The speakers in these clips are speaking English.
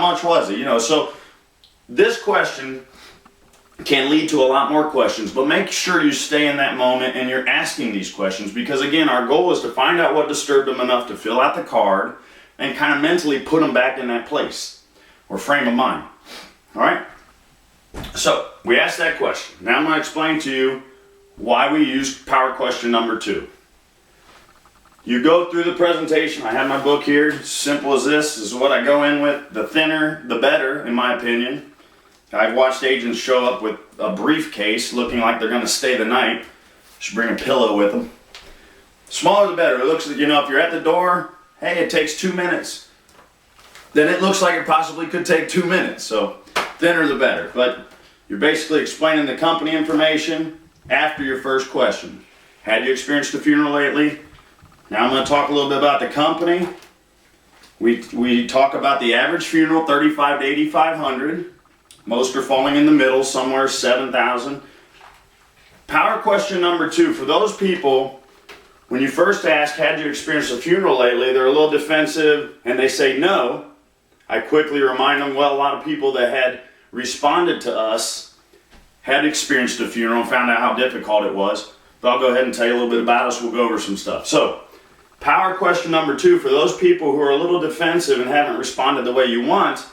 much was it? You know, so this question can lead to a lot more questions, but make sure you stay in that moment and you're asking these questions, because again, our goal is to find out what disturbed them enough to fill out the card and kind of mentally put them back in that place or frame of mind. All right? So we asked that question. Now I'm going to explain to you why we use power question number 2. You go through the presentation. I have my book here. Simple as this. This is what I go in with. The thinner, the better, in my opinion. I've watched agents show up with a briefcase looking like they're going to stay the night. Should bring a pillow with them. Smaller the better. It looks like, you know, if you're at the door, hey, it takes 2 minutes. Then it looks like it possibly could take 2 minutes. So thinner the better. But you're basically explaining the company information after your first question. Had you experienced a funeral lately? Now I'm going to talk a little bit about the company. We talk about the average funeral, $3,500 to $8,500. Most are falling in the middle, somewhere $7,000. Power question number 2. For those people, when you first ask, had you experienced a funeral lately, they're a little defensive and they say no. I quickly remind them, well, a lot of people that had responded to us had experienced a funeral and found out how difficult it was. But I'll go ahead and tell you a little bit about us. We'll go over some stuff. So, power question number 2, for those people who are a little defensive and haven't responded the way you want,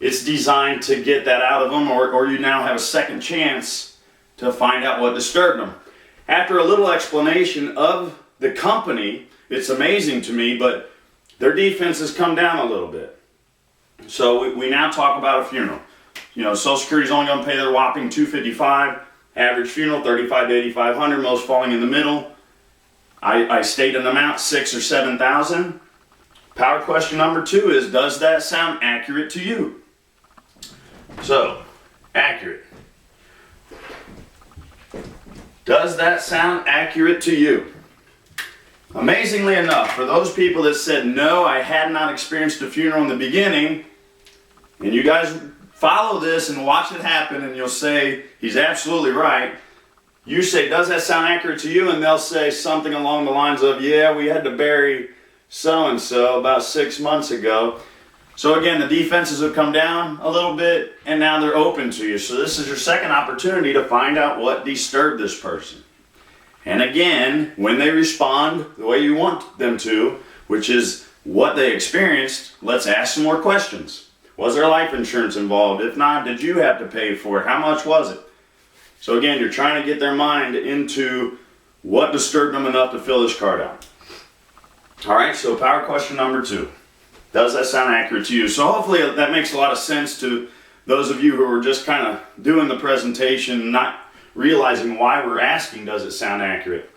it's designed to get that out of them, or you now have a second chance to find out what disturbed them. After a little explanation of the company, it's amazing to me, but their defense has come down a little bit. So we now talk about a funeral. You know, Social Security's only going to pay their whopping $255. Average funeral, $3,500 to $8,500, most falling in the middle. I state an amount, $6,000 or $7,000. Power question number 2 is, does that sound accurate to you? So, accurate. Does that sound accurate to you? Amazingly enough, for those people that said, no, I had not experienced a funeral in the beginning, and you guys follow this and watch it happen, and you'll say, he's absolutely right. You say, does that sound accurate to you? And they'll say something along the lines of, yeah, we had to bury so-and-so about 6 months ago. So again, the defenses have come down a little bit, and now they're open to you. So this is your second opportunity to find out what disturbed this person. And again, when they respond the way you want them to, which is what they experienced, let's ask some more questions. Was there life insurance involved? If not, did you have to pay for it? How much was it? So again, you're trying to get their mind into what disturbed them enough to fill this card out. All right, so power question number 2. Does that sound accurate to you? So hopefully that makes a lot of sense to those of you who are just kind of doing the presentation, not realizing why we're asking, does it sound accurate?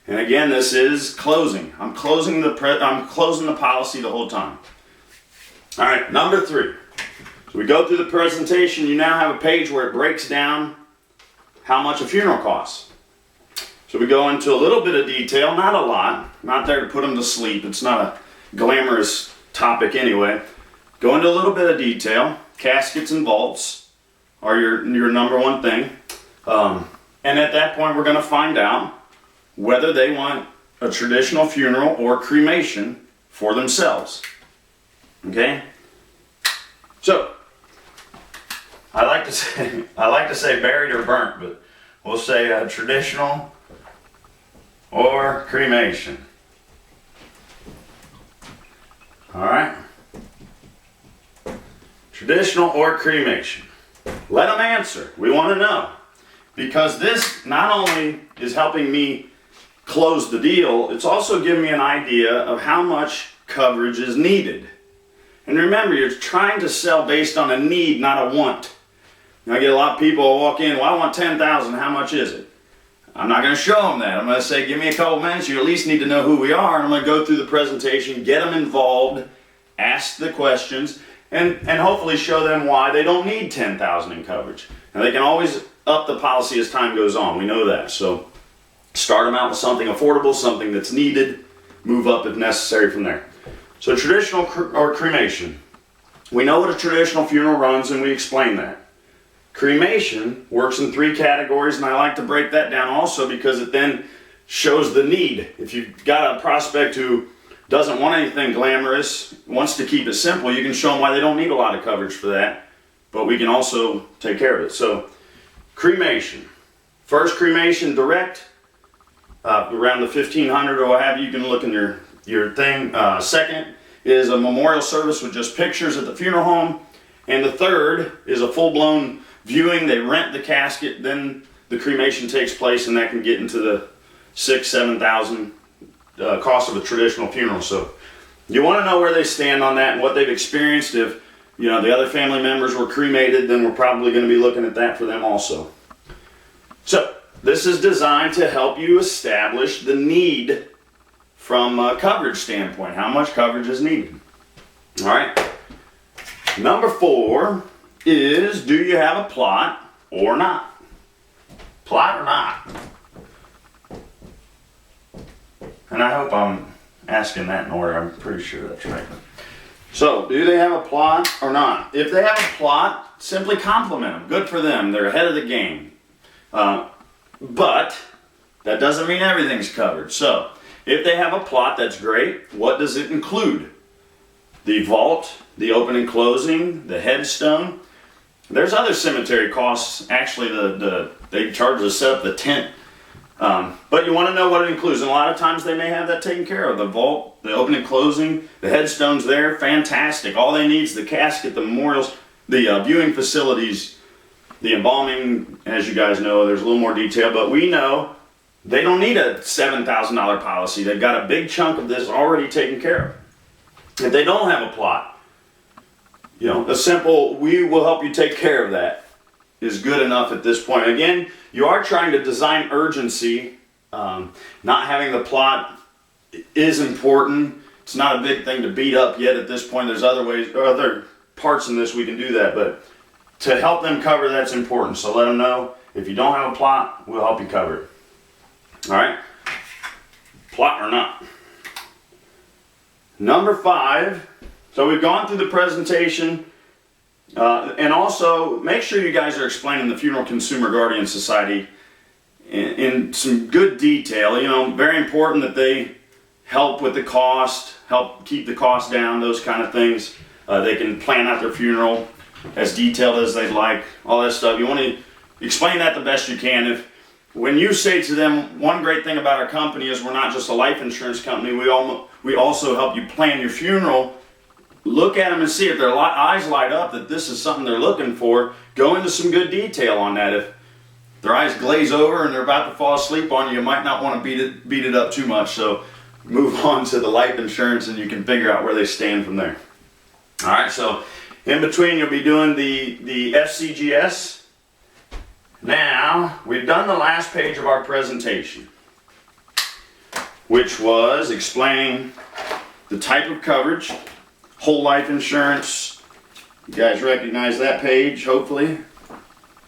And again, this is closing. I'm closing the policy the whole time. All right, number 3. So we go through the presentation. You now have a page where it breaks down how much a funeral costs. So we go into a little bit of detail, not a lot. Not there to put them to sleep. It's not a glamorous topic anyway. Go into a little bit of detail. Caskets and vaults are your number one thing. And at that point, we're going to find out whether they want a traditional funeral or cremation for themselves. Okay? So, I like to say buried or burnt, but we'll say traditional or cremation. All right? Traditional or cremation. Let them answer. We want to know. Because this not only is helping me close the deal, it's also giving me an idea of how much coverage is needed. And remember, you're trying to sell based on a need, not a want. I get a lot of people who walk in, well, I want $10,000, how much is it? I'm not going to show them that. I'm going to say, give me a couple minutes, you at least need to know who we are, and I'm going to go through the presentation, get them involved, ask the questions, and hopefully show them why they don't need $10,000 in coverage. And they can always up the policy as time goes on, we know that. So start them out with something affordable, something that's needed, move up if necessary from there. So traditional or cremation. We know what a traditional funeral runs, and we explain that. Cremation works in 3 categories, and I like to break that down also because it then shows the need. If you've got a prospect who doesn't want anything glamorous, wants to keep it simple, you can show them why they don't need a lot of coverage for that, but we can also take care of it. So, cremation. First cremation direct, around the 1500 or what have you, you can look in your thing. Second is a memorial service with just pictures at the funeral home. And the third is a full-blown viewing. They rent the casket, then the cremation takes place, and that can get into the $6,000-7,000 cost of a traditional funeral. So you want to know where they stand on that and what they've experienced. If the other family members were cremated, then we're probably going to be looking at that for them also. So this is designed to help you establish the need from a coverage standpoint. How much coverage is needed? All right. Number 4 is, do you have a plot or not? Plot or not? And I hope I'm asking that in order. I'm pretty sure that's right. So, do they have a plot or not? If they have a plot, simply compliment them. Good for them. They're ahead of the game. But that doesn't mean everything's covered. So, if they have a plot, that's great. What does it include? The vault, the opening and closing, the headstone. There's other cemetery costs. Actually, they charge to set up the tent. But you want to know what it includes. And a lot of times they may have that taken care of. The vault, the opening and closing, the headstone's there. Fantastic. All they need is the casket, the memorials, the viewing facilities, the embalming. As you guys know, there's a little more detail. But we know they don't need a $7,000 policy. They've got a big chunk of this already taken care of. If they don't have a plot, a simple, we will help you take care of that is good enough at this point. Again, you are trying to design urgency. Not having the plot is important. It's not a big thing to beat up yet at this point. There's other parts in this we can do that, but to help them cover that's important. So let them know if you don't have a plot, we'll help you cover it. All right? Plot or not. Number 5, so we've gone through the presentation, and also make sure you guys are explaining the Funeral Consumer Guardian Society in some good detail. Very important that they help with the cost, help keep the cost down, those kind of things. They can plan out their funeral as detailed as they'd like, all that stuff. You want to explain that the best you can. When you say to them, one great thing about our company is we're not just a life insurance company, we also help you plan your funeral. Look at them and see if their eyes light up that this is something they're looking for. Go into some good detail on that. If their eyes glaze over and they're about to fall asleep on you, you might not want to beat it up too much. So move on to the life insurance and you can figure out where they stand from there. All right, so in between you'll be doing the FCGS. Now, we've done the last page of our presentation, which was explaining the type of coverage, whole life insurance. You guys recognize that page, hopefully.